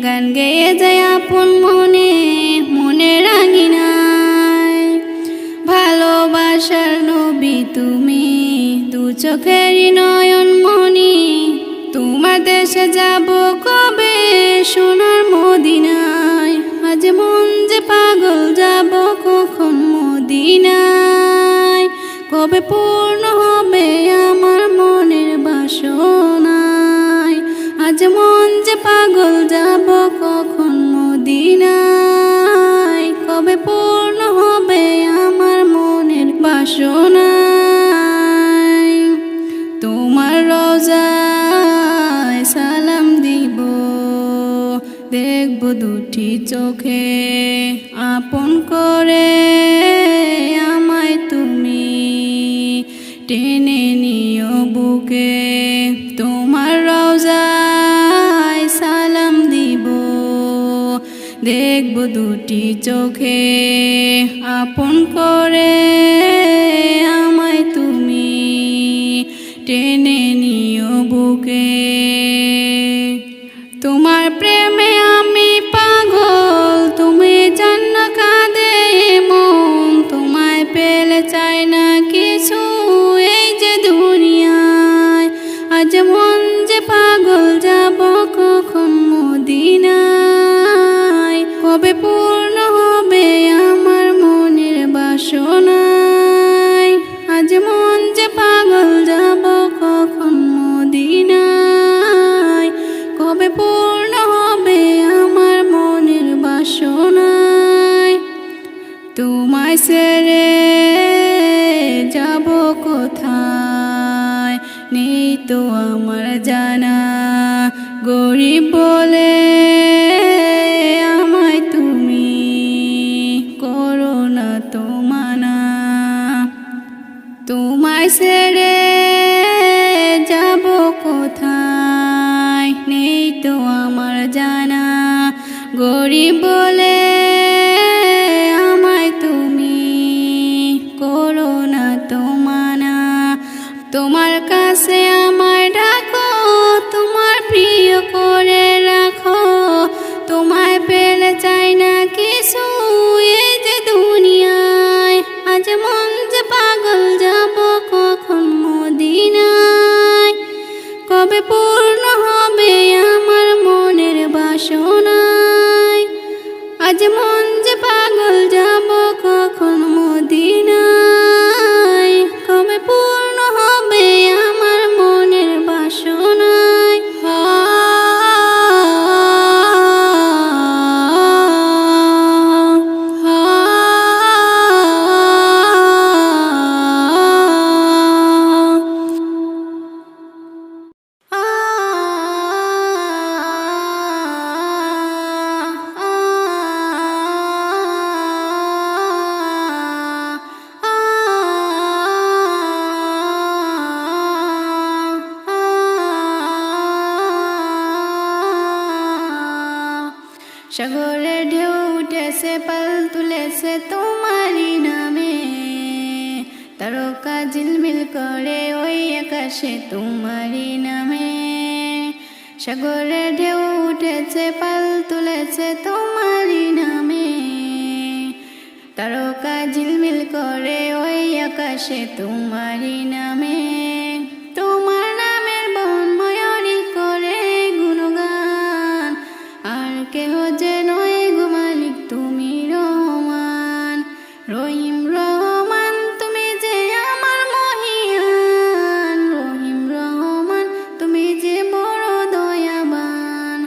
গান গেয়ে যায় আপন মনে মনের আঙিনায়। ভালোবাসার নবী তুমি, দু চোখেরই নয়ন মনি। তোমার দেশে যাব কবে সোনার মদিনায়। আজ মন যে পাগল, যাব কখন মদিনায়। কবে পূর্ণ হবে আমার মনের বাসনায়। আজ মন যে পাগল, যাব কখন মদিনায়। কবে পূর্ণ হবে আমার মনের বাসনায়। তোমার রওজায় সালাম দিব, দেখব দুটি চোখে আপন করে। আমায় তুমি টেনে নিও বুকে। তোমার রওজায় সালাম দিব, দেখব দুটি চোখে আপন করে। আমায় তুমি টেনে নিও বুকে। তোমার প্রেমে আমি পাগল, তুমি জান্ন কাঁদে মন। তোমায় পেলে চাই না কিছু এই যে দুনিয়ায়। আজ মন যে পাগল, যাব কখন মদিনায়। কবে পূর্ণ হবে আমার মনের বাসনায়। আজ মন যে পাগল, যাব কখন মদিনায়। কবে পূর্ণ হবে আমার মনের বাসনায়। তোমায় ছেড়ে যাব কোথায়, নেই তো আমার জানা। গরিব বলে আমায় তুমি করো না তো মানা। তোমায় ছেড়ে যাব কোথায়, নেই তো আমার জানা। গরিব বলে আমায় তুমি করো না তো মানা। তোমার কাছে আমায় ডাকো, তোমার প্রিয় করে রাখো। তোমায় পেলে চাই না কিছু এই যে দুনিয়ায়। আজ মন যে পাগল, যাব কখন মদিনায়। কবে পূর্ণ হবে আমার মনের বাসনায়। আজ মন যে পাগল, যাব কখন মদিনায়। কবে পূর্ণ হবে আমার মনের বাসনায়। সাগরে ঢেউ উঠেছে, পাল তুলেছে তোমারই নামে। তারকা ঝিলমিল করে ওই আকাশে তোমারই নামে। সাগরে ঢেউ উঠেছে, পাল তুলেছে তোমারই নামে। তারকা ঝিলমিল করে ওই আকাশে তোমারই নামে। তোমার নামের বনময়ূরী করে গুণগান, আর কেহ যে নয় গো মালিক তুমি রহমান। রহিম রহমান তুমি যে আমার মহিয়ান। রহিম রহমান তুমি যে বড় দয়াবান।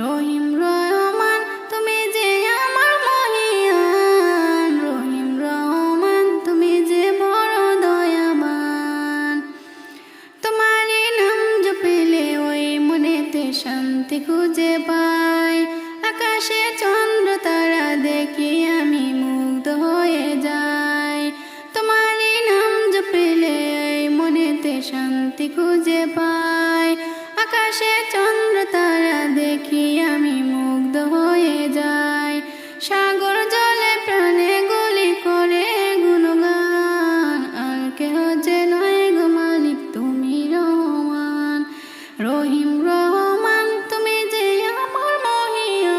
রহিম রহমান তুমি যে আমার মহিয়ান। রহিম রহমান তুমি যে বড় দয়াবান। তোমারই নাম জপিলে ওই মনেতে শান্তি খুঁজে পাই। আকাশে চন্দ্র তারা দেখি আমি মুগ্ধ হয়ে যাই। তোমারই নাম জপিলে ওই মনেতে শান্তি খুঁজে পাই। আকাশে চন্দ্র তারা দেখি আমি মুগ্ধ হয়ে যাই। সাগর জলে প্রাণে গলি করে গুণগান, আর কেহ যে নয় গো মালিক তুমি রহমান। রহিম রহমান তুমি যে আমার মহিয়ান।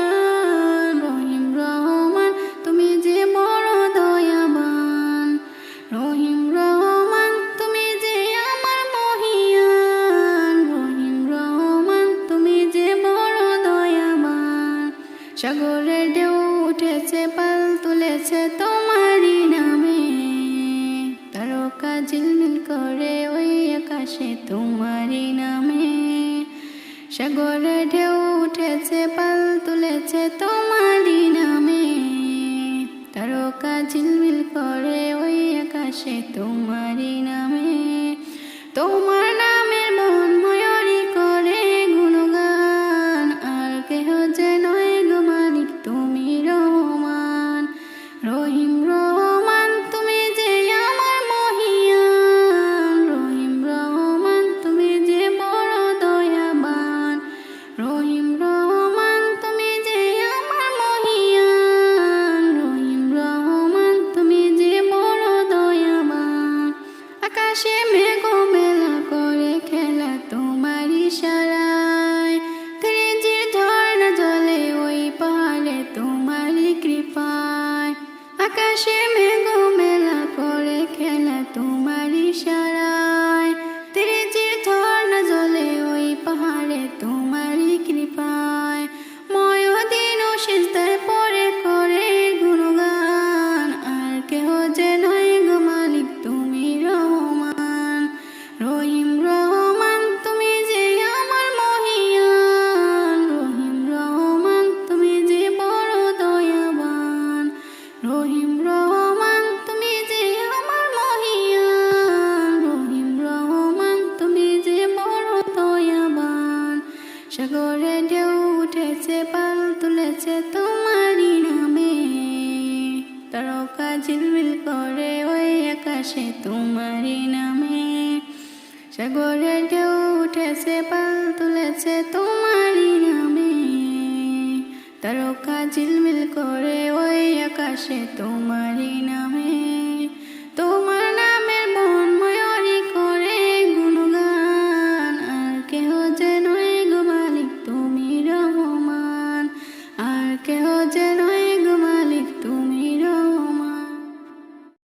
সাগরের ঢেউ উঠেছে পাল তুলেছে তোমারই নামে, তারকা ঝিলমিল করে ওই আকাশে তোমারই নামে। সাগরের ঢেউ উঠেছে পাল তুলেছে তোমারই নামে, তারকা ঝিলমিল করে ওই আকাশে তোমারই নামে। তোমার নামের বন ময়ূরী করে গুণগান, আর কেহ যে নয় গো মালিক তুমি রহমান। রহিম রহমান তুমি যে আমার মহিয়ান, রহিম রহমান তুমি যে বড় দয়াবান। রহিম রহমান তুমি যে আমার মহিয়ান, রহিম রহমান তুমি যে বড় দয়াবান। আকাশে মেঘ মেলা করে খেলা তোমার ইশারায়, ত্রিজির ঝর্ণা জলে ওই পাহাড়ে তোমারই কৃপায়। আকাশে মেঘ মেলা করে খেলা তোমার ইশারায়, ত্রিজির ঝর্ণা জলে ওই পাহাড়ে তোমারই কৃপায়। ময়দিন ও সিজদায় পড়ে করে গুণগান, আর কেহ যে নয় গো মালিক তুমি রহমান। রহিম রহমান তুমি যে আমার মহিয়ান, রহিম রহমান তুমি যে বড় দয়াবান। রহিম রহমান তুমি যে আমার মহিয়ান, রহিম রহমান তুমি যে বড় দয়াবান। সাগরে ঢেউ উঠেছে পাল তুলেছে তোমারই নামে, তারকা ঝিলমিল করে ওই আকাশে তোমারই নামে। সাগরে ঢেউ উঠেছে পাল তুলেছে তোমারই নামে, তারকা ঝিলমিল করে ওই আকাশে তোমারই নামে। তোমার নামের বন ময়ূরী করে গুণগান, আর কেহ যে নয় গো মালিক তুমি রহমান, আর কেহ যে নয় গো মালিক তুমি রহমান।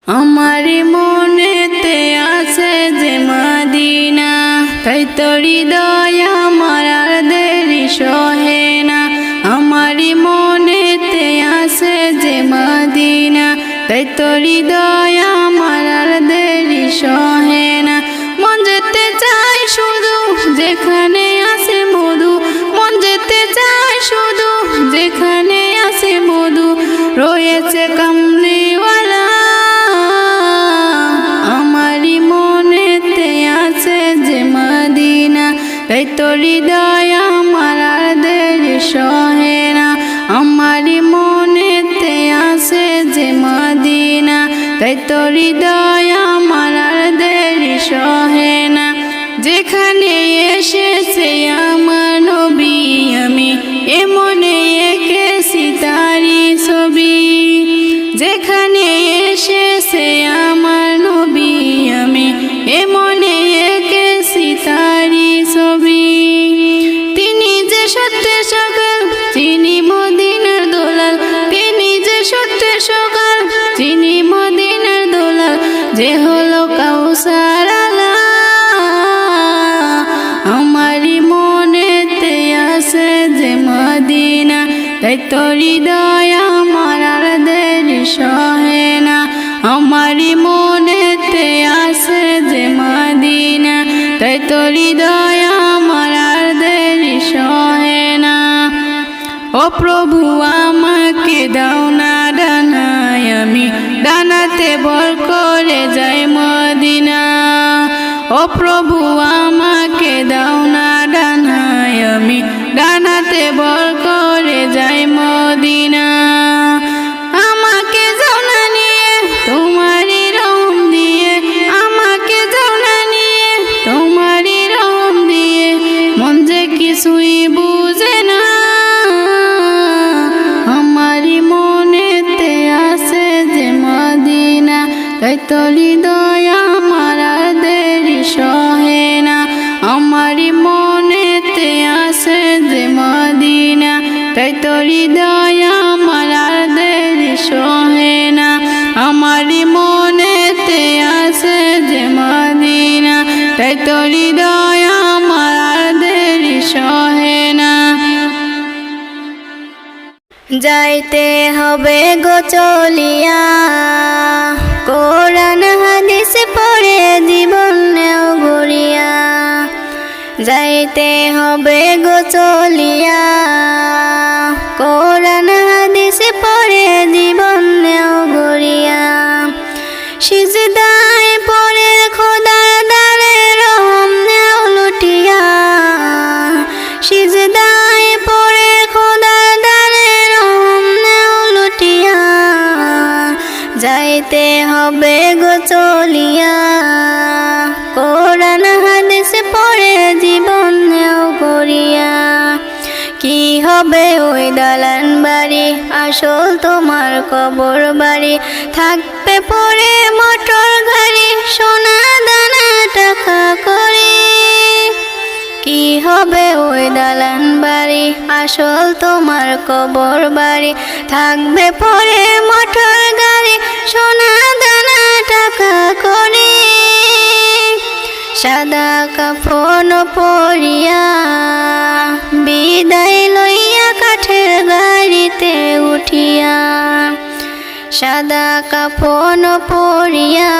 আমারি মনেতে আছে যে মদিনা, তাই তো হৃদয় আমার আর দেরি সহে না। আমারি মনেতে আছে যে মদিনা, তাই তো হৃদয় আমার আর দেরি সহে না। মন যেতে চাই শুধু যেখানে আছে মধু, মন যেতে চাই শুধু যেখানে আছে মধু, রয়েছে কামলিওয়ালা। আমারি মনেতে আছে যে মদিনা, তাই তো হৃদয় আমার আর দেরি সহে না। আমারি মনেতে আছে যে মদিনা, তাই তো হৃদয় আমার আর দেরি সহে না। যেখানে এসেছে আমার নবী আমি এমনে এঁকেছি তারি ছবি, যেখানে এসেছে আমার নবী আমি এমনে এঁকেছি তারি ছবি। তিনি যে সত্যের সকাল তিনি মদিনার দোলাল, তিনি যে সত্যের সকাল তিনি মদিনার দোলাল, যে হলো কাউসার আলা। আমারি মনেতে আছে যে মদিনা, তাই তো হৃদয় আমার আর দেরি সহে না। আমারি মনেতে আছে যে মদিনা, তাই তো হৃদয় আমার আর দেরি সহে না। ও প্রভু আমাকে দাও না ডানায়, আমি ডানাতে ভর করে যাই মদিনা। ও প্রভু আমাকে দাও না ডানায়, আমি ডানাতে ভর করে যাই মদিনা। আমাকে যাও না নিয়ে তোমারই রহম দিয়ে, আমাকে যাও না নিয়ে তোমারই রহম দিয়ে, মন যে কিছুই বুঝে না। আমারি মনেতে আছে যে মদিনা, তাই তো হৃদয় আমার আর দেরি সহে না। আমারি মনেতে আছে যে মদিনা, তাই তো হৃদয় আমার আর দেরি সহে না। আমারি মনেতে আছে যে মদিনা, তাই তো হৃদয় আমার আর দেরি সহে না। যাইতে হবে গো চলিয়া, কোরআন হাদিস পড়ে জীবন নেও গড়িয়া। যাইতে হবে গো চলিয়া, কোরআন হাদিস পড়ে জীবন নেও গড়িয়া। সিজদায় পড়ে খোদার দ্বারে রহম নেও লুটিয়া, সিজদায় পড়ে খোদার দ্বারে রহম নেও লুটিয়া। যাইতে হবে গো চলিয়া, কোরআন হাদিস পড়ে জীবন নেও গড়িয়া। কি হবে ওই দালান বাড়ি, আসল তোমার কবর বাড়ি। থাকবে পড়ে মোটর গাড়ি, সোনা দানা টাকা করে। কি হবে ওই দালান বাড়ি, আসল তোমার কবর বাড়ি। থাকবে পড়ে মোটর গাড়ি, সোনা দানা টাকা করে। সাদা কাফন পরিয়া বিদায় লইয়া কাঠের গাড়িতে উঠিয়া। সাদা কাফন পরিয়া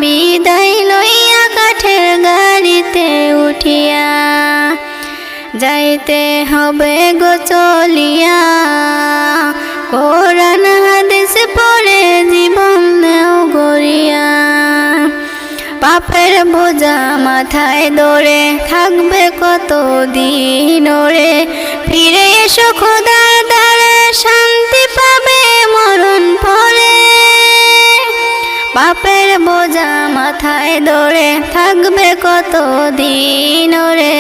বিদায় লইয়া কাঠের গাড়িতে উঠিয়া। যাইতে হবে গো চলিয়া, কোরআন হাদিস পড়ে জীবন নেও গড়িয়া। পাপের বোঝা মাথায় দরে, থাকবে কত দিন ওরে। ফিরে এসো খোদার দ্বারে, শান্তি পাবে মরণ পরে। পাপের বোঝা মাথায় দরে, থাকবে কত দিন ওরে।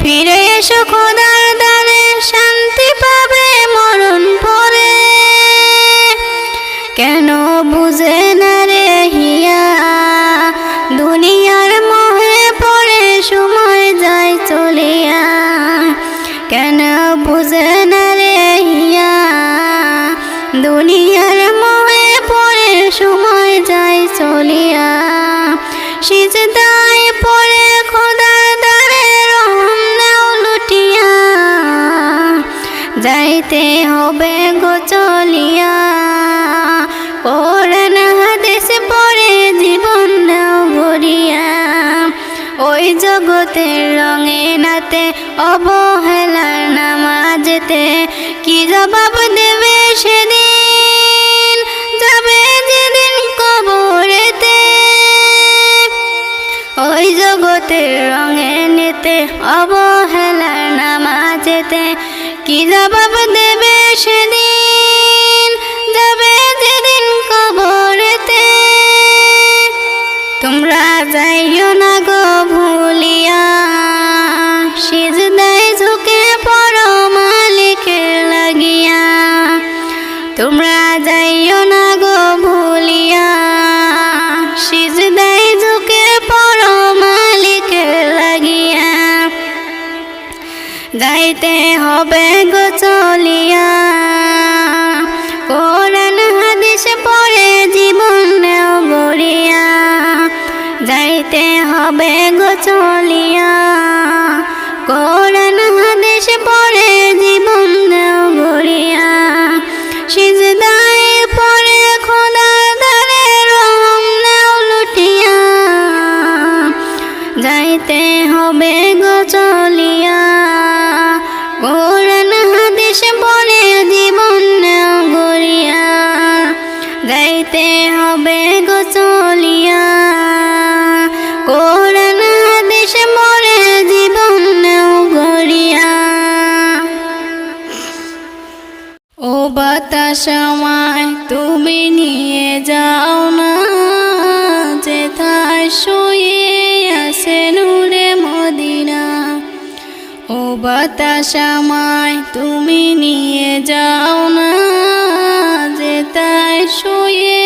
ফিরে এসো খোদার দ্বারে, শান্তি পাবে মরণ পরে। কেন বুঝে না রে হিয়া, দুনিয়ার মোহে পড়ে সময় যায় চলিয়া। কেন বুঝে না রে হিয়া, দুনিয়ার মোহে পড়ে সময় যায় চলিয়া। সিজদায় পড়ে খোদার দ্বারে রহম নেও লুটিয়া। যাইতে হবে গো চলিয়া, কোরআন হাদিস পড়ে জীবন নেও গড়িয়া। ওই জগতের রঙে নাতে, অবহেলার নামাজেতে কি জবাব দেবে সেদিন, যাবে যেদিন কবরেতে। ওই জগতের রঙে নিতে, অবহেলার নামাজেতে কি জবাব দেবে সেদিন, যাবে যেদিন কবরেতে। তোমরা যাইও না গো ভুলিয়া, সিজদায় ঝুঁকে পড়ো মালিকের লাগিয়া। তোমরা যাইও না গো ভুলিয়া, সিজদায় ঝুঁকে পড়ো মালিকের লাগিয়া। যাইতে হবে গো চলিয়া, কোরআন হাদিস পড়ে জীবন নেও গড়িয়া। যাইতে হবে গো চলিয়া, কোরআন হাদিস পড়ে জীবন নেও গড়িয়া। সিজদায় পড়ে খোদার দ্বারে রহম নেও লুটিয়া। যাইতে হবে গো চলিয়া, কোরআন হাদিস পড়ে জীবন নেও গড়িয়া। যাইতে হবে গো চলিয়া, কোরআন হাদিস পড়ে জীবন নেও গড়িয়া। ও বাতাস আমায় তুমি নিয়ে যাও না, যেথায় শুয়ে আছে নূরে মদিনা। ও বাতাস আমায় তুমি নিয়ে যাও না, যেথায় শুয়ে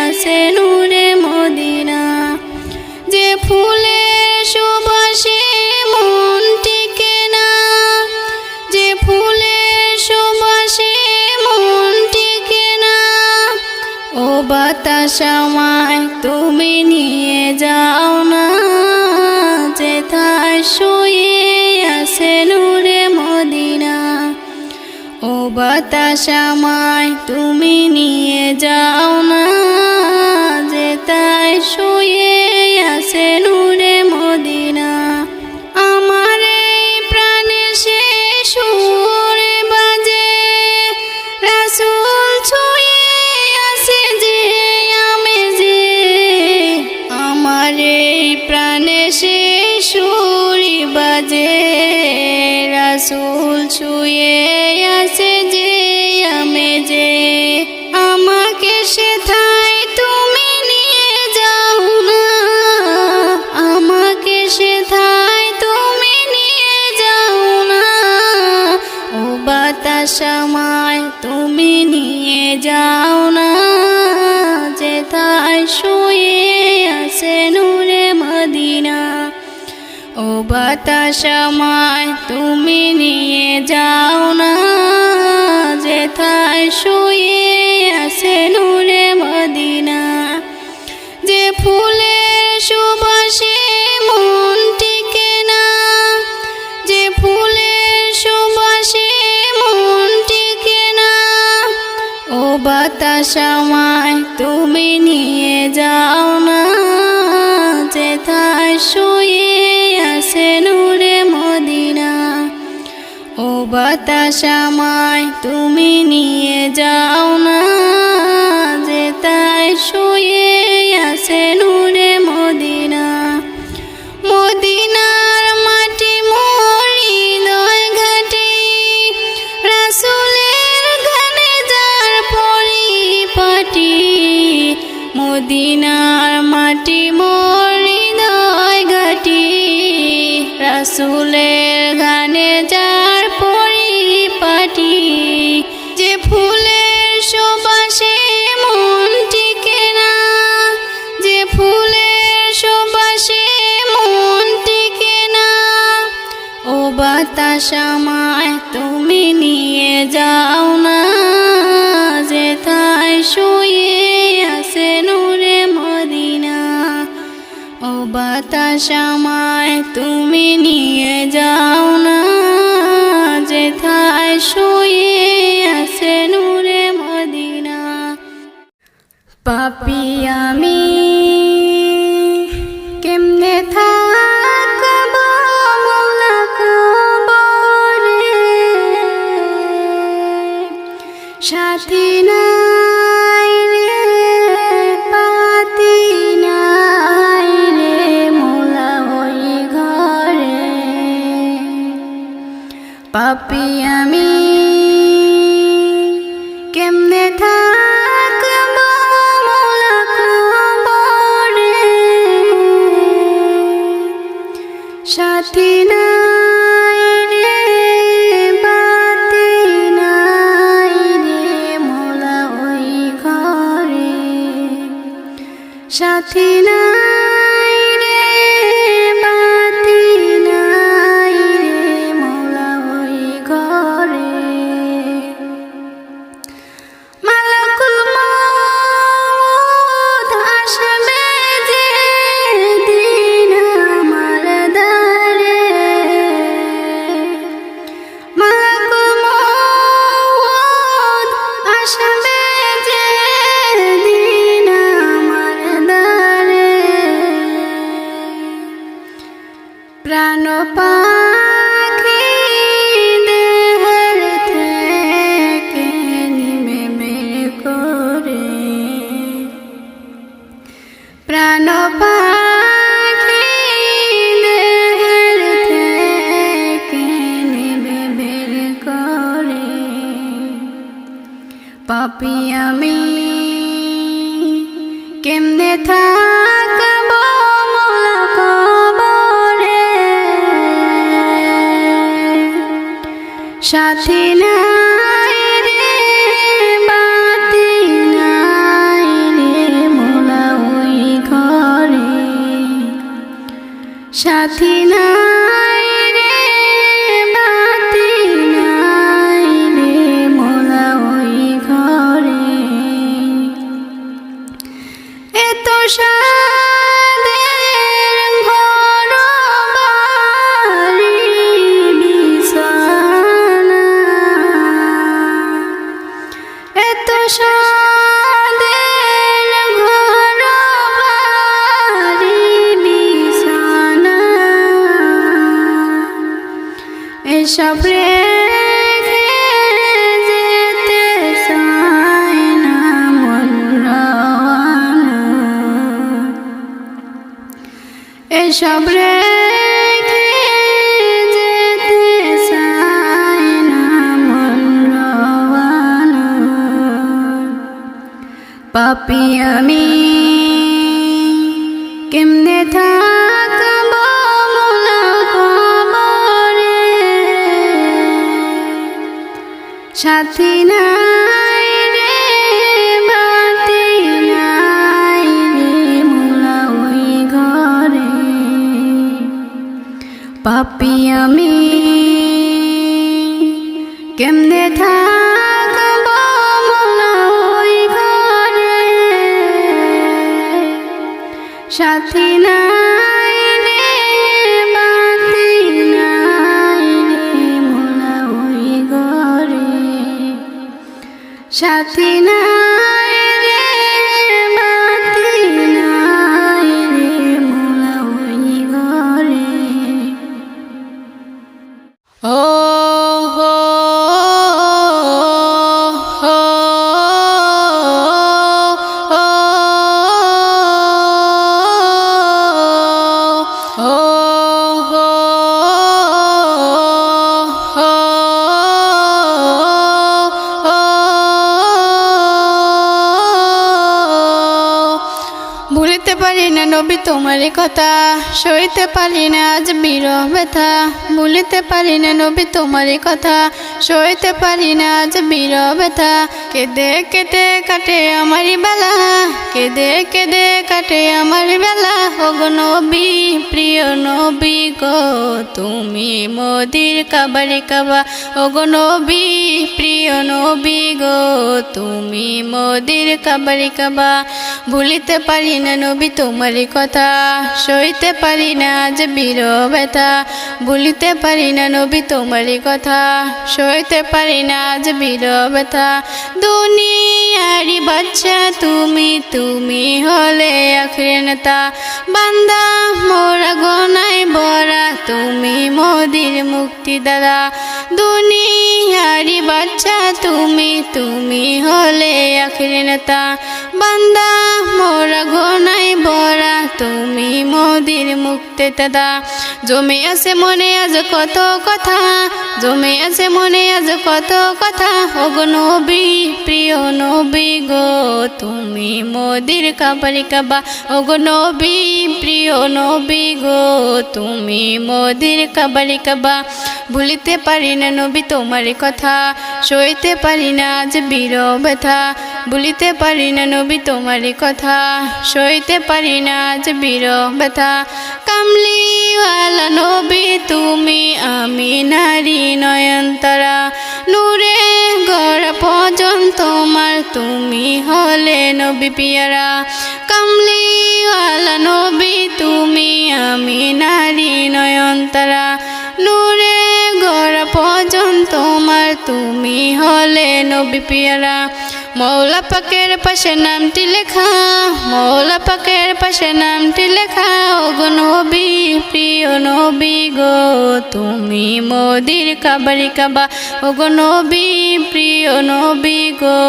আছে নূরে মদিনা। যে ফুলের সুবাসে মন টিকে না, যে ফুলের সুবাসে মন টিকে না। ও বাতাস আমায় তুমি নিয়ে যাও না, যেথায় শুয়ে আছে নূরে মদিনা। ও বাতাস আমায় তুমি নিয়ে যাও না, যেথায় শুয়ে আছে নূরে মদিনা। আমার এই প্রাণে সে সুর বাজে, রাসূল ছুঁয়ে আছে যে আমেজে। আমার এই প্রাণে সে সুর বাজে, রাসূল ছুঁয়ে আছে যে আমেজে। আমাকে সেথায় তুমি নিয়ে যাও না, আমাকে সেথায় তুমি নিয়ে যাও না। ও বাতাস আমায় তুমি নিয়ে যাও না, যেথায় শুয়ে আছে নূরে মদিনা। ও বাতাস আমায় তুমি নিয়ে যাও না, যেথায় শুয়ে আছে নূরে মদিনা। যে ফুলের সুবাসে মন টিকে না, যে ফুলের সুবাসে মন টিকে না। ও বাতাস আমায় তুমি নিয়ে যাও না, যেথায় শুয়ে আছে নূরে মদিনা। ও বাতাস আমায় তুমি নিয়ে যাও না, যেথায় শুয়ে আছে নূরে মদিনা। মদিনার মাটি মোর হৃদয় ঘাটি, রাসূলের গানে যার পরিপাটি। মদিনার মাটি মোর হৃদয় ঘাটি, রাসূলের গানে যার পরিপাটি। যে ফুলের সুবাসে মন টিকে না, যে ফুলের সুবাসে মন টিকে না। ও বাতাস আমায় তুমি নিয়ে যাও না, যেথায় শুয়ে আছে নূরে মদিনা। ও বাতাস আমায় তুমি নিয়ে যাও না, যেথায় শুয়ে আছে নূরে মদিনা। পাপী আমি কেমনে থাকব মওলা কবরে, সাথী নাই রে পাতি নাই রে মওলা ওই ঘরে। পাপী আমি কেমনে থাকব মওলা কবরে, সাথী নাই রে বাতি নাই রে মওলা ওই ঘরে। সাথী নাই রে বাতি নাই রে মওলা ওই ঘরে। মালাকুল মউত আসবে যে দিন আমার দ্বারে, মালাকুল মউত আসবে যে দিন আমার দ্বারে। প্রাণ পাখি দেহের থেকে নিমে বের করে, প্রাণ পাখি দেহের থেকে নিমে বের করে। পাপী আমি কেমনে থাকব মওলা কবরে, সাথী নাই রে বাতি নাই রে মওলা ওই ঘরে। সাথী নাই রে বাতি নাই রে মওলা ওই ঘরে। এত সাদের ঘর বাড়ি বিছানা, এসব রেখে যেতে চায় না মন রওয়ানা, এসব রেখে যেতে চায় না মন রওয়ানা। পাপী আমি কেমনে থাকব মোলা কবরে, সাথী নাই রে বাতি নাই রে মোলা ওই ঘরে। পাপী আমি কেমনে থাকব মোলা ওই ঘরে, সাথী নাই রে বাতি নাই রে মোলা ওই ঘরে, সাথী নাই রে বাতি নাই রে মোলা ওই ঘরে। ও হো হো ভুলিতে পারি না নবী তোমারই কথা, সইতে পারি না আজ বিরহ ব্যথা। ভুলিতে পারি না নবী তোমারই কথা, সইতে পারি না আজ বিরহ ব্যথা। কেঁদে কেটে কাটে আমারই বেলা, কেঁদে কেঁদে কাটে আমার বেলা। ওগো নবী প্রিয় নবী গো তুমি মোদির কাবারি কাবা। ওগো নবী প্রিয় নবী গো তুমি মোদির কাবারি কাবা। ভুলিতে পারি না নবী তোমারই কথা, সইতে পারি না আজ বিরহ ব্যথা। ভুলিতে পারি না নবী তোমারই কথা, সইতে পারি না আজ বিরহ ব্যথা। দুনিয়ারি বাচ্চা তুমি, তুমি হলে আখির নেতা। বান্দা মোরা গোনায় ভরা তুমি মোদির মুক্তি দাতা। দুনিয়ারি বাচ্চা তুমি, তুমি হলে আখির নেতা। বান্দা মোরা গোনায় ভরা তুমি মোদির মুক্তি দাতা। জমে আছে মনে আজ কত কথা, জমে আছে মনে আজ কত কথা। ওগো নবী প্রিয় নবী গো তুমি মোদির কাবারি কাবা। ওগো নবী প্রিয় নবী গো তুমি মোদির কাবারি কাবা। ভুলিতে পারি না নবী তোমারই কথা, সইতে পারি না আজ বিরহ ব্যথা। ভুলিতে পারি না নবী তোমারই কথা, সইতে পারি না আজ বিরহ ব্যথা। কামলিওয়ালা নবী তুমি আমি নারী নয়নতারা। নূরে গড়া ভজন তোমার তুমি হলে নবী পিয়ারা। কামলিওয়ালা নবী তুমি আমি নারী নয়নতারা। নূরে গড়া ভজন তোমার তুমি হলে নবী পিয়ারা। মৌলা পাকের পাশে নামটি লেখা, মৌলা পাকের পাশে নামটি লেখা। ওগো নবী প্রিয় নবী গো তুমি মোদির কাবারি কাবা। ওগো নবী প্রিয় নবী গো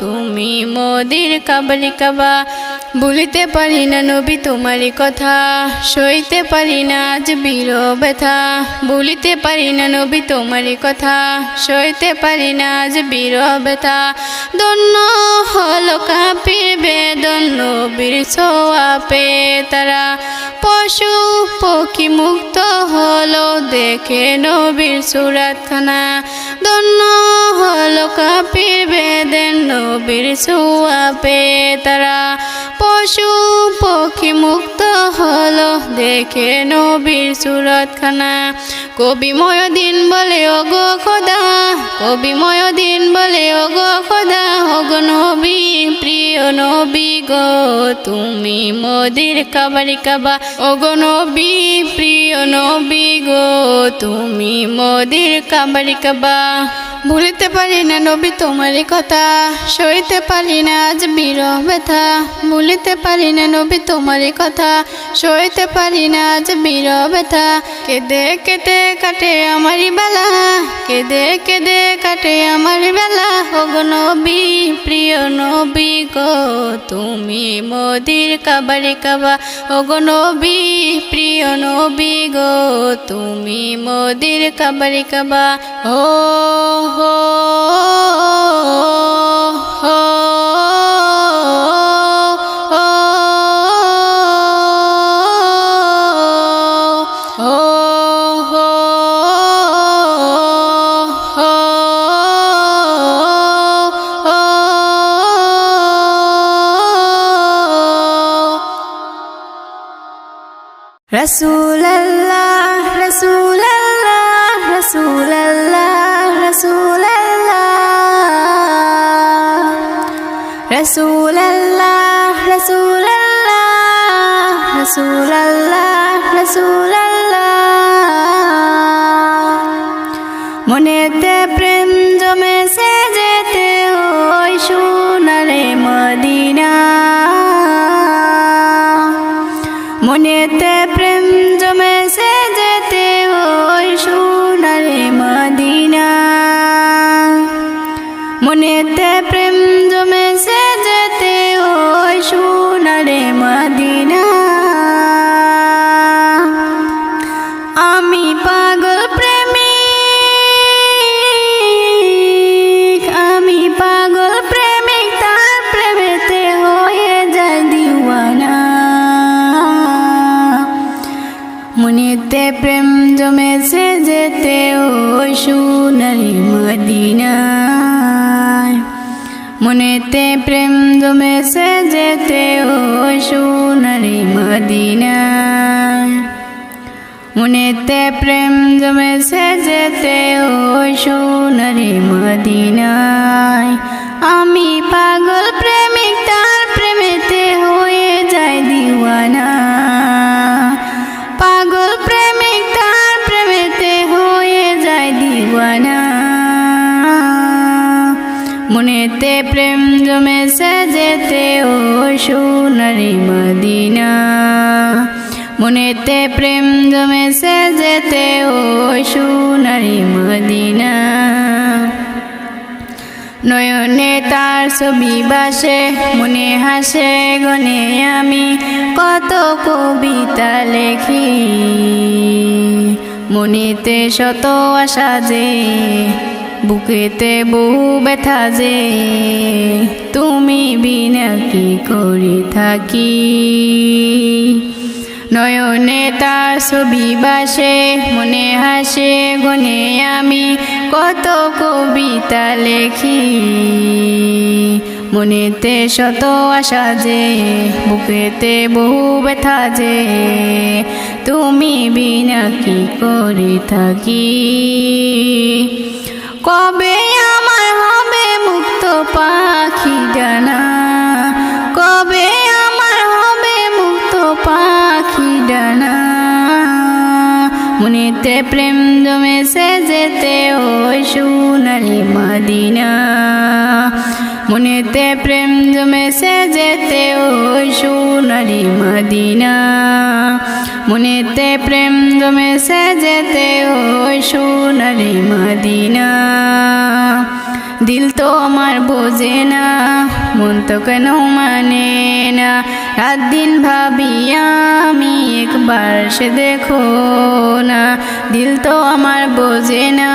তুমি মোদির কাবারি কাবা। ভুলিতে পারি না নবী তোমারই কথা, সইতে পারি না আজ বিরহ ব্যথা। ভুলিতে পারি না নবী তোমারই কথা, সইতে পারি না আজ বিরহ ব্যথা। ধন্য হলো কাফির বেদন নবীর ছোঁয়া পেয়ে তারা। পশু পক্ষী মুক্ত হলো দেখে নবীর সুরাতখানা। ধন্য হলো কাফির বেদেন নবীর ছোঁয়া পেয়ে তারা। পশু পক্ষী মুক্ত হলো দেখে নবীর সুরতখানা। কবি ময়দিন বলে ওগো খোদা, কবি ময়দিন বলে ওগো খোদা। ওগো নবী প্রিয় নবী গো তুমি মোদির কাবারি কাবা। ওগো নবী প্রিয় নবী গো তুমি মোদির কাবারি কাবা। ভুলিতে পারি না নবী তোমারই কথা, সইতে পারি না আজ বিরহ ব্যথা। ভুলিতে পারি না নবী তোমারই কথা, সইতে পারি না আজ বিরহ ব্যথা। কেঁদে কেটে কাটে আমারই বেলা, কেঁদে কেঁদে কাটে আমারই বেলা। ওগো নবী প্রিয় নবী গো তুমি মোদের কাবারে কাবা। ওগো নবী প্রিয় নবী গো তুমি মোদের কাবারে কাবা। ও হো হো Rasulallah, Rasulallah, Rasulallah, Rasulallah, Rasulallah, Rasulallah, Rasulallah, Rasulallah। মনেতে প্রেম জমেছে যেতে ওই সোনারে মদিনা, মনেতে প্রেম জমেছে যেতে ওই সোনারে মদিনা, মনেতে প্রেম জমেছে যেতে ওই সোনারে মদিনা। আমি পাগল প্রেমিক, আমি পাগল প্রেমিক, তার প্রেমেতে হয়ে যায় দিওয়ানা। মনেতে প্রেম জমেছে যেতে ওই সোনারে মদিনায়, মনেতে প্রেম জমেছে যেতে ওই সোনারে মদিনায়, মনেতে প্রেম জমেছে যেতে ওই সোনারে মদিনায়। আমি পাগল প্রেমিক, তার প্রেমেতে হয়ে যায় দিওয়ানা, পাগল প্রেমিক তার প্রেমেতে হয়ে যায় দিওয়ানা। মনেতে প্রেম জমেছে যেতে ওই সোনারে মদিনা, মনেতে প্রেম জমেছে যেতে ওই সোনারে মদিনা। নয়নে তার ছবি বাসে, মনে হাসে গনে আমি কত কবিতা লেখি। মনেতে শত আশা যে, বুকেতে বহু ব্যথা যে, তুমি বিনা কি করে থাকি। নয়নে তার ছবি বাসে, মনে হাসে গনে আমি কত কবিতা লেখি। মনেতে শত আশা যে, বুকেতে বহু ব্যথা যে, তুমি বিনা কি করে থাকি। কবে আমার হবে মুক্ত পাখি ডানা, কবে আমার হবে মুক্ত পাখি ডানা। মনেতে প্রেম জমেছে যেতে ওই সোনারে মদিনা, মনেতে প্রেম জমেছে যেতে ওই সোনারে মদিনা, মনেতে প্রেম জমেছে যেতে ওই সোনারে মদিনা। দিল তো আমার বোঝে না, মন তো কেন মানে না, রাত দিন ভাবি আমি একবার সে দেখো না। দিল তো আমার বোঝে না,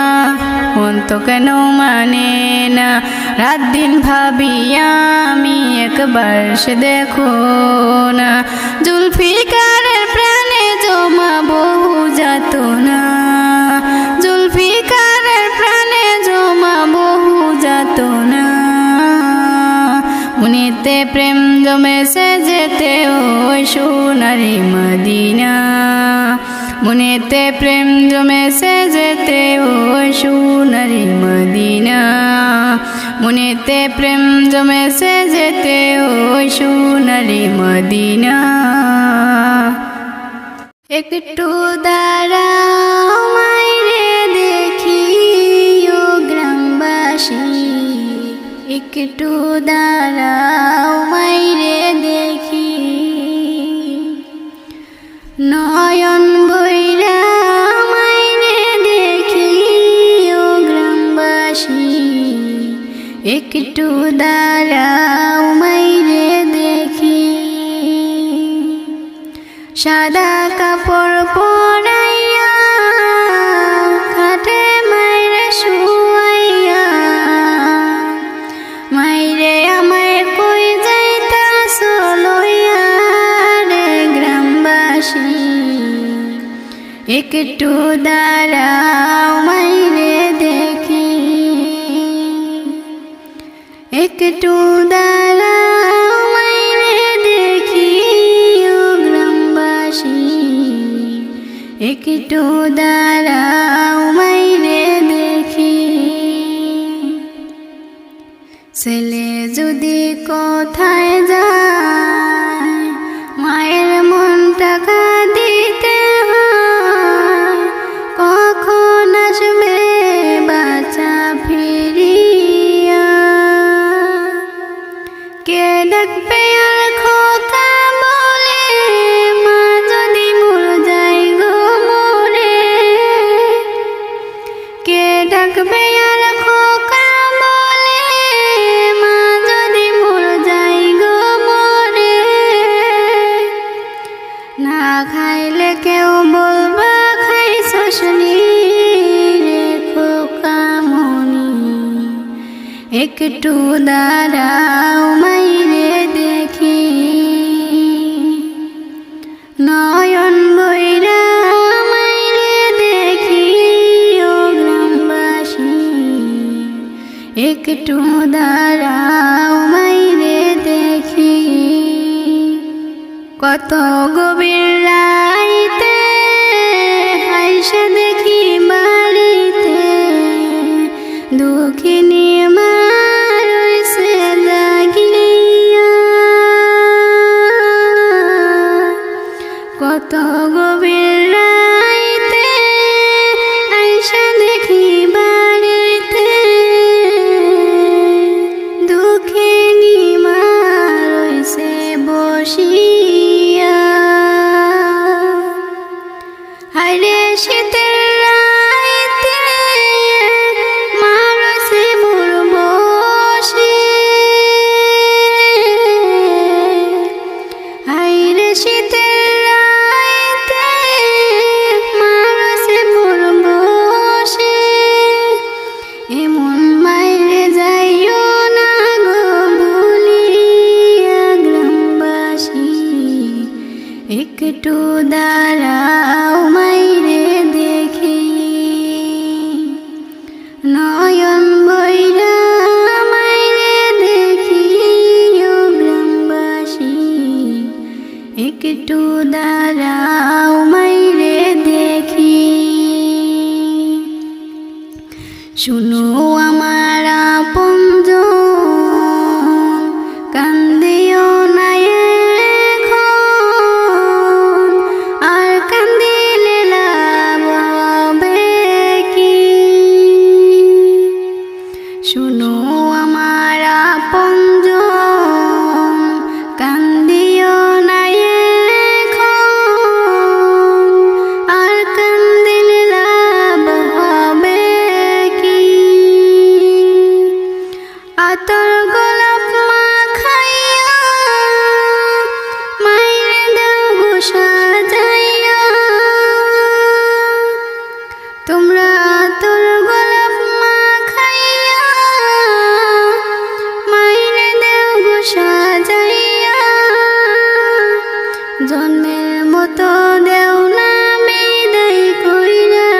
মন তো কেন মানে না, রাত দিন ভাবি আমি একবার সে দেখো না। জুলফিকারের প্রাণে জমা বহু যাতনা, জুলফিকারের প্রাণে জমা বহু যাতনা। মনেতে প্রেম জমেছে যেতে ওই সোনারে মদিনা, মনেতে প্রেম জমেছে যেতে ওই সোনারে মদিনা, মনেতে প্রেম জমেছে যেতে ওই সোনারে মদিনা। একটু দাঁড়াও মাইরে দেখি ও গ্রামবাসী, একটু দাঁড়াও মাইরে দেখি। একটু দাঁড়াও মাইরে দেখি। সাদা কাপড় পরাইয়া খাটে মাইরে শুয়াইয়া, মাইরে আমায় কই যাইতাছো লইয়া রে গ্রামবাসী। একটু দাঁড়াও মাইরে দেখি, একটু দাঁড়াও মাইরে দেখি ও গ্রামবাসী। একটু দাঁড়াও মাইরে দেখি। ছেলে যদি কোথায় যায় মায়ের মনটা কাঁদিতে হয়, কখন আসবে বাচ্চা ফিরিয়া। কে ডাকবে আর খোকা বলে মা যদি মর যাই গো মরে। কে ডাকবে আর খোকা বলে মা যদি মর যাই গো মরে। না খাইলে কেউ বলবা খাইছস নি রে খোকা মনি। একটু দাঁড়াও মাইরে দেখি, নয়ন বইরা মাইরে দেখি ও গ্রামবাসী। একটু দাঁড়াও মাইরে দেখি। কত গভীর রাইতে আইসা দেখি বাড়িতে দুঃখিনী মা রইছে জাগিয়া। কত গভীর রাইতে আইসা দেখি বাড়িতে দুঃখিনী মা রইছে বসিয়া। হায়রে শীতের রাইতে মা রইছে মোর বসে। হায়রে শীতের রাইতে মা রইছে মোর বসে। এমন মাইরে যাইও না গো ভুলিয়া গ্রামবাসী। একটু দাঁড়াও মাইরে দেখি, নয়ন বইরা মাইরে দেখি ও গ্রামবাসী। একটু দাঁড়াও মাইরে দেখি। শুনো আমার আপনজন কান্দিও না এখন, আর কান্দিলে লাভ হবে কি। শুনো আমার আপনজন কান্দিও না এখন, আর কান্দিলে লাভ হবে কি। আতর গোলাপ মাখাইয়া মাইরে দাও গো সাজাইয়া। তোমরা আতর গোলাপ মাখাইয়া মাইরে দাও গো সাজাইয়া। জন্মের মতো দেও না বিদায় কইরা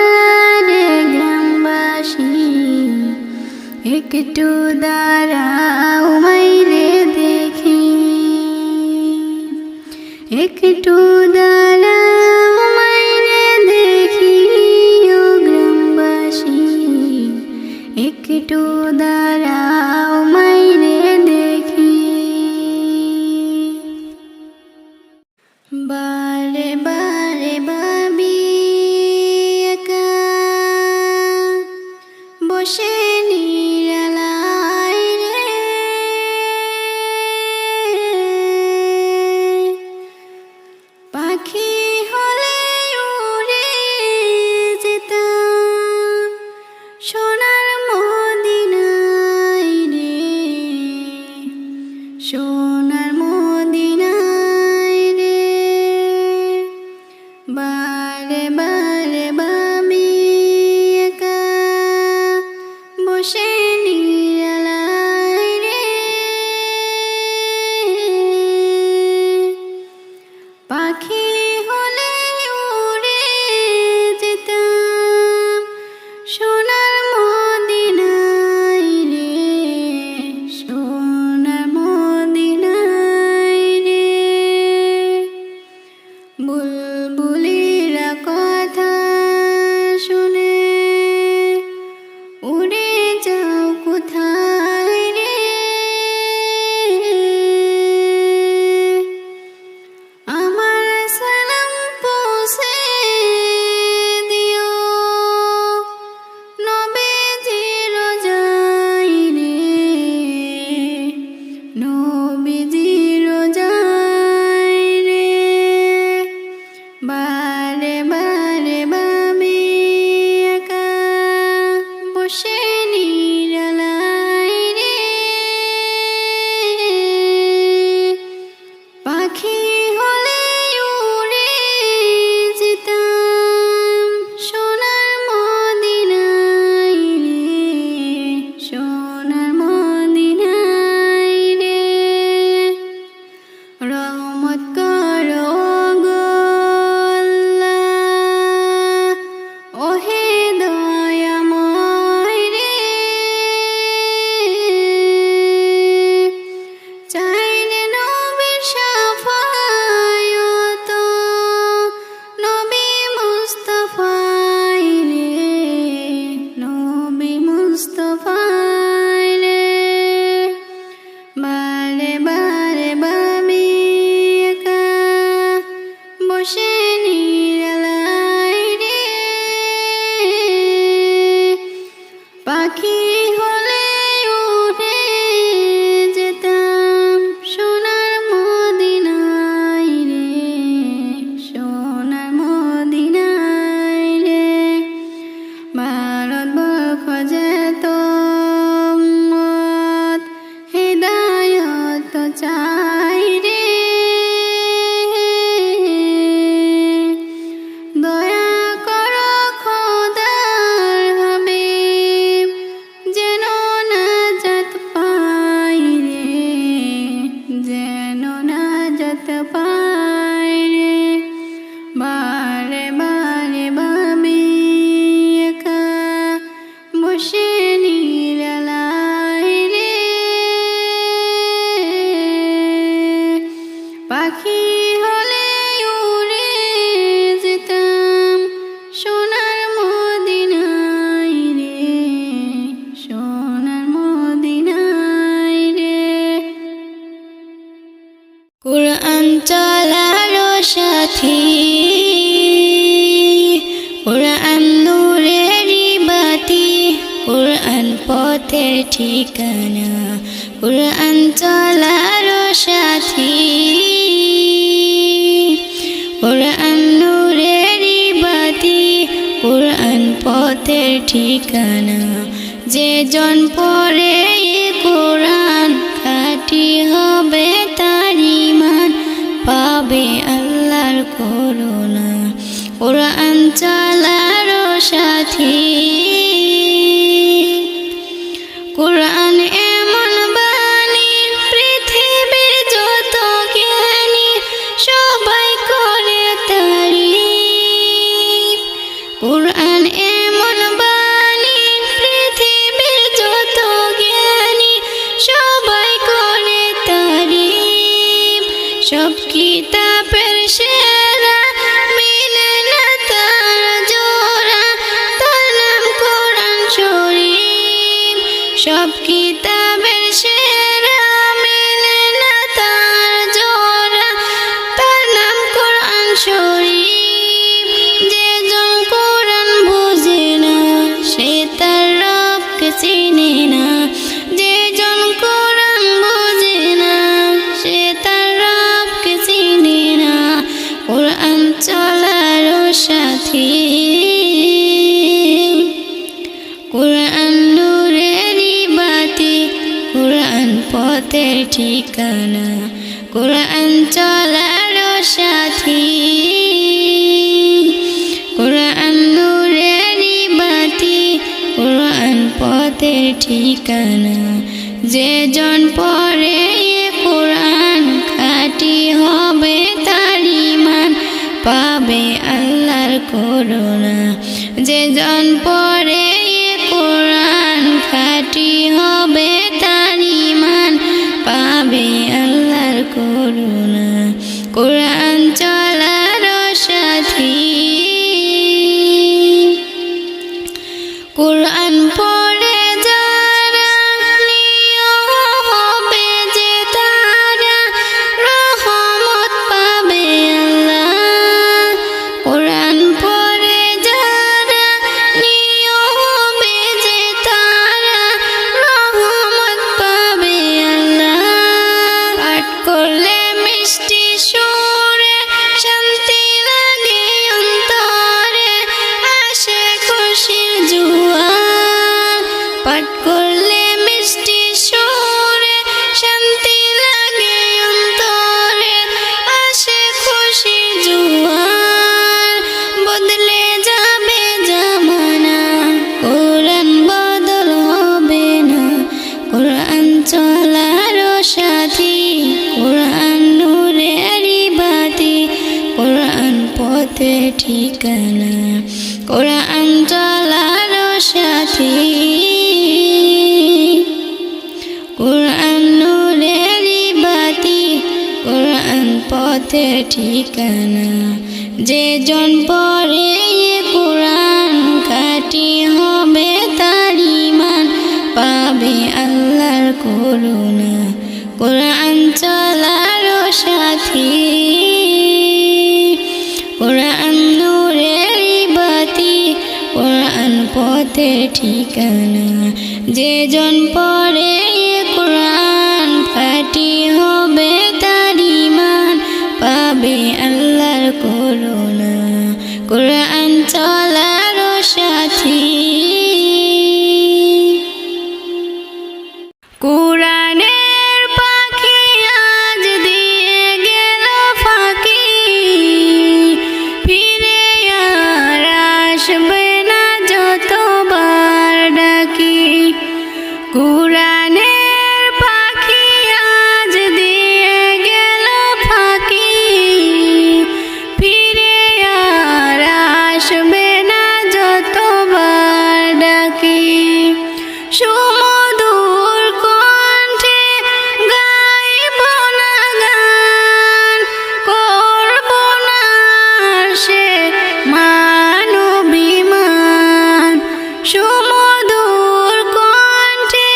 রে গ্রামবাসী। একটু দাঁড়াও মাইরে দেখি, একটু দাঁড়াও মাইরে দেখি ও গ্রামবাসী। একটু দাঁড়াও মাইরে দেখি। বারে বারে ভাবি একা বসে নিরালায় রে। পাখি হলে উড়ে যেতাম সোনার মদিনা। পথের ঠিকানা কুরআন চলার সাথী কুরআন নূরেরই বাতি কুরআন পথের ঠিকানা যে জন পড়ে কুরআন খাঁটি হবে তার ঈমান পাবে আল্লাহর করুণা কুরআন চলার সাথী কুরআন এমন বাণী পৃথিবীর যত জ্ঞানী সবাই করে তারিফ কুরআন এমন বাণী পৃথিবীর যত জ্ঞানী সবাই করে তারিফ সব কিতাবের সেরা মিলে না তার জোড়া তার নাম কোরআন শরীফ সব কিতাবের সেরা মিলে না তার জোড়া তার নাম কোরআন শরীফ যে জন কোরআন বোঝে না সে তার রবকে চিনে না যে জন কোরআন বোঝে না সে তার রবকে চিনে না কোরআন চলার সাথী কুরআন নূরেরই বাতি কুরআন পথের ঠিকানা কুরআন চলার সাথী কুরআন নূরেরই বাতি কুরআন পথের ঠিকানা যে জন পড়ে কুরআন খাঁটি হবে তার ঈমান পাবে আল্লাহর করুণা যে জন পড়ে কুরআন খাঁটি হবে তার ঈমান পাবে আল্লাহর করুণা কুরআন চলার সাথী কুরআন পড়ে যারা নিয়ম হবে যে তারা রহমত পাবে আল্লাহ কুরআন পড়ে যারা নিয়ম হবে যে তারা রহমত পাবে আল্লাহ পাঠ করলে মিষ্টি সুরে শান্তি লাগে অন্তরে আসে খুশির জোয়ার পাঠ করলে মিষ্টি সুরে শান্তি লাগে অন্তরে আসে খুশির জোয়ার বদলে যাবে জামানা কোরআন বদল হবে না কোরআন চলার সাথী কোরআন নূরেরই বাতি কোরআন পথের ঠিকানা কোরআন চলার সাথী কোরআন নূরেরই বাতি কোরআন পথের ঠিকানা যে জন পড়ে কোরআন খাঁটি হবে তার ঈমান পাবে আল্লাহর করুণা কোরআন চলার সাথী কোরআন নূরেরই বাতি কোরআন পথের ঠিকানা যে জন পড়ে কোরআন খাঁটি হবে তার ঈমান পাবে আল্লাহর করুণা কোরআন চলার সাথী কোরআনের পাখি আজ দিয়ে গেল ফাঁকি ফিরে আর আসবে না যতবার ডাকি কোরআনের পাখি আজ দিয়ে গেল ফাঁকি ফিরে আর আসবে না যতবার ডাকি সুমধুর কণ্ঠে গাইব না গান করব না সে মানবিমান সুমধুর কণ্ঠে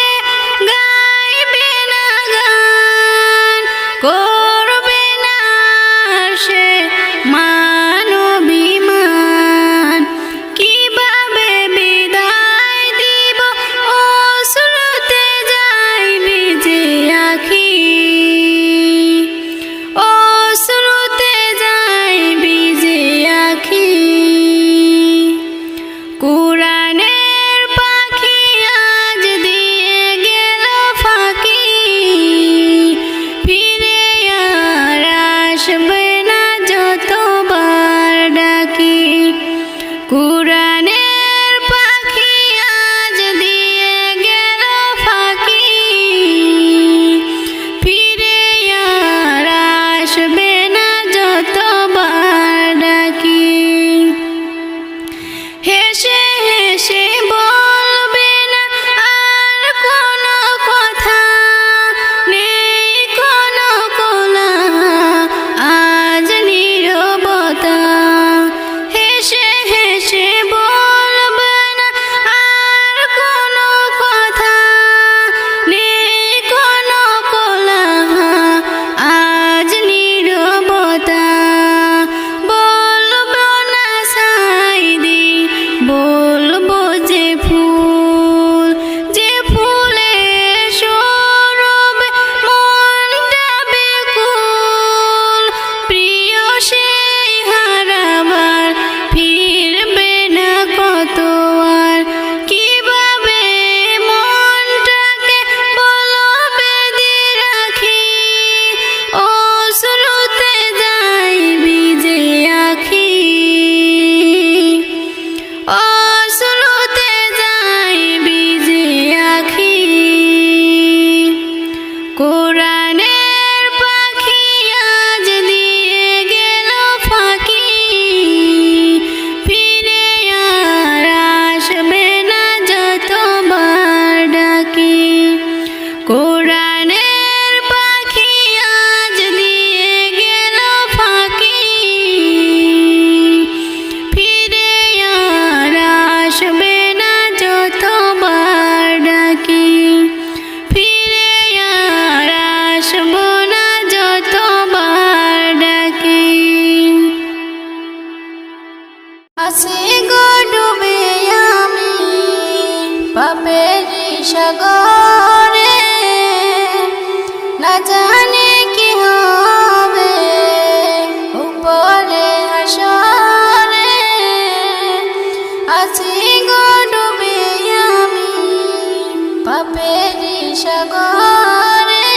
সাগরে,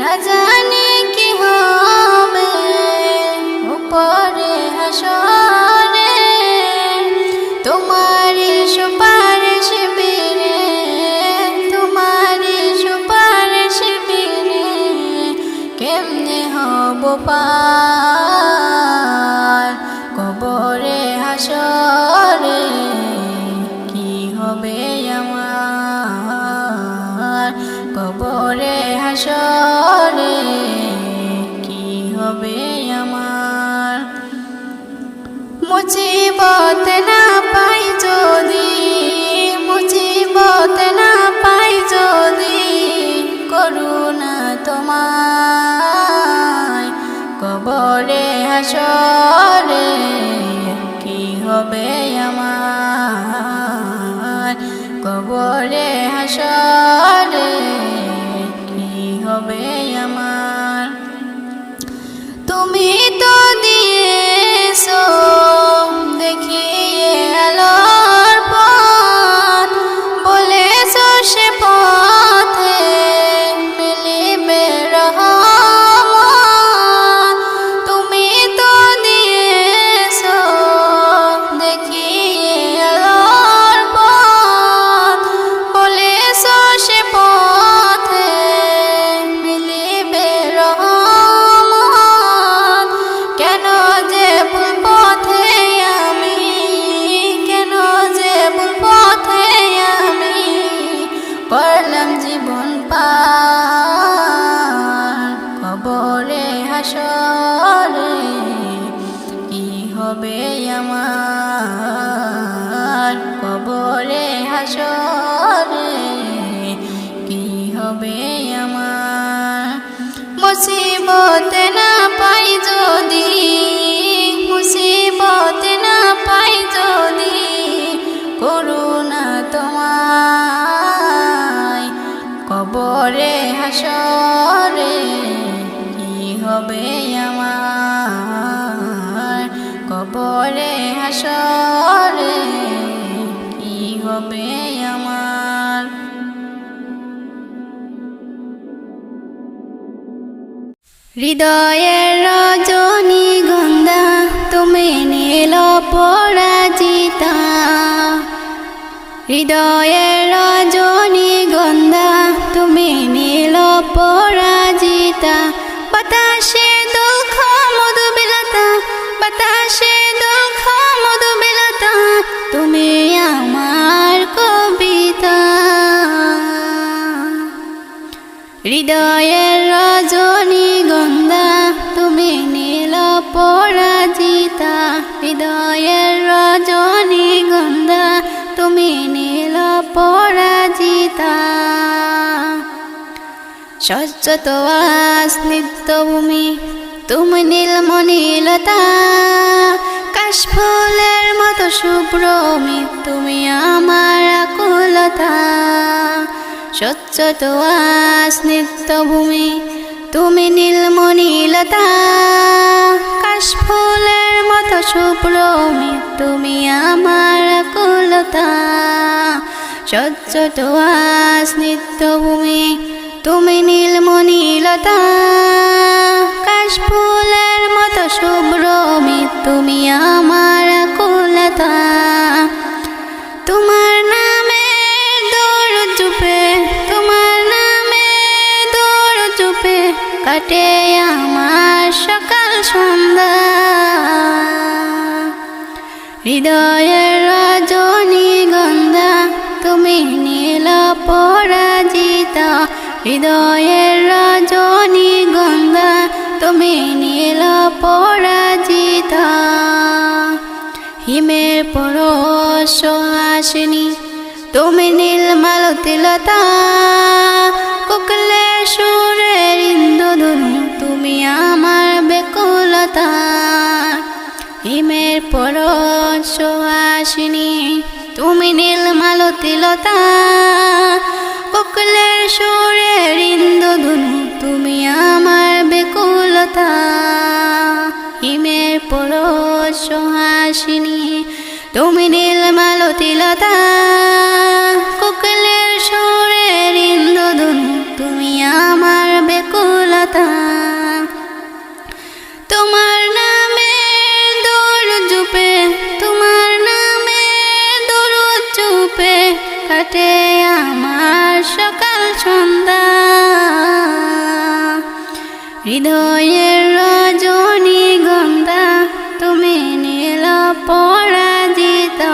না জানি কি হবে উপরে হাসরে, তোমারি সুপারিশ বিনে, তোমারি সুপারিশ বিনে কেমনে হব পার কবরে হাসরে, কি হবে আমার কবরে হাসরে, কি হবে আমার। মুসিবত না পাই যদি, মুসিবত না পাই যদি, করুণা তোমায় কবরে হাসরে, কি হবে আমার কবরে হাসরে, কি হবে আমার। তুমি তো দিয়েছো দেখিয়ে আলোর পথ, বলেছো সে পথে মিলিবে রহমত। তুমি তো দিয়েছো দেখিয়ে আলোর পথ, বলেছো সে পথে মিলিবে রহমত। কেন যে ভুল পথে আমি, কেন যে ভুল পথে আমি করলাম জীবন পার কবরে হাসরে, কি হবে আমার কবরে হাসরে, কি হবে আমার। মুসিবত না পাই যদি, মুসিবত না পাই যদি, করুণা তোমায় কবরে হাসরে, কি হবে আমার কবরে হাসরে, কি হবে আমার। হৃদয়ের রজনীগন্ধা তুমি নীল পরাজিতা, হৃদয়ের রজনীগন্ধা তুমি নীল পরাজিতা। বাতাসে দুঃখ মধুবিলাতা, বাতাসে দুঃখ মধুবিলাতা, তুমি আমার কবিতা। হৃদয়ের রজনীগন্ধা তুমি নীল পরাজিতা, হৃদয়ের রজনীগন্ধা তুমি নীল পরাজিতা। স্বচ্ছত স্নিগ্ধভূমি তুমি নীলমণিলতা, কাশফুলের মতো শুভ্রমি তুমি আমার আকুলতা। স্বচ্ছত স্নিগ্ধভূমি তুমি নীলমণিলতা, কাশফুলের মতো শুভ্রমি তুমি আমার আকুলতা। স্বচ্ছত স্নিগ্ধভূমি তুমি নীলমণিলতা, কাশফুলের মতো শুভ্রমি তুমি আমার আকুলতা। তোমার নামে দৌড় চুপে, তোমার নামে দৌড় চুপে কাটে আমার সকাল সন্ধ্যা। হৃদয়ের রজনীগন্ধা তুমি নীল পরাজিতা, হৃদয়ের রজনীগন্ধা তুমি নীল পরাজিতা। হিমের পরশ আসেনি তুমি নীলমালতিলতা, কোকিলের সুরের ইন্দ্রধনু তুমি আমার বেকুলতা। হিমের পরশ আসেনি তুমি নীলমালতিলতা, কোকিলের সুরের ইন্দ্রধনু তুমি আমার বেকুলতা। হিমের পরশ আসেনি তুমি নীলমালতিলতা, কোকিলের সুরের কথা। তোমার নামে দরুদ জপে, তোমার নামে দরুদ জপে কাটে আমার সকাল সন্ধ্যা। হৃদয়ের রজনীগন্ধা তুমি নীল পরাজিতা,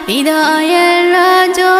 হৃদয়ের রজনী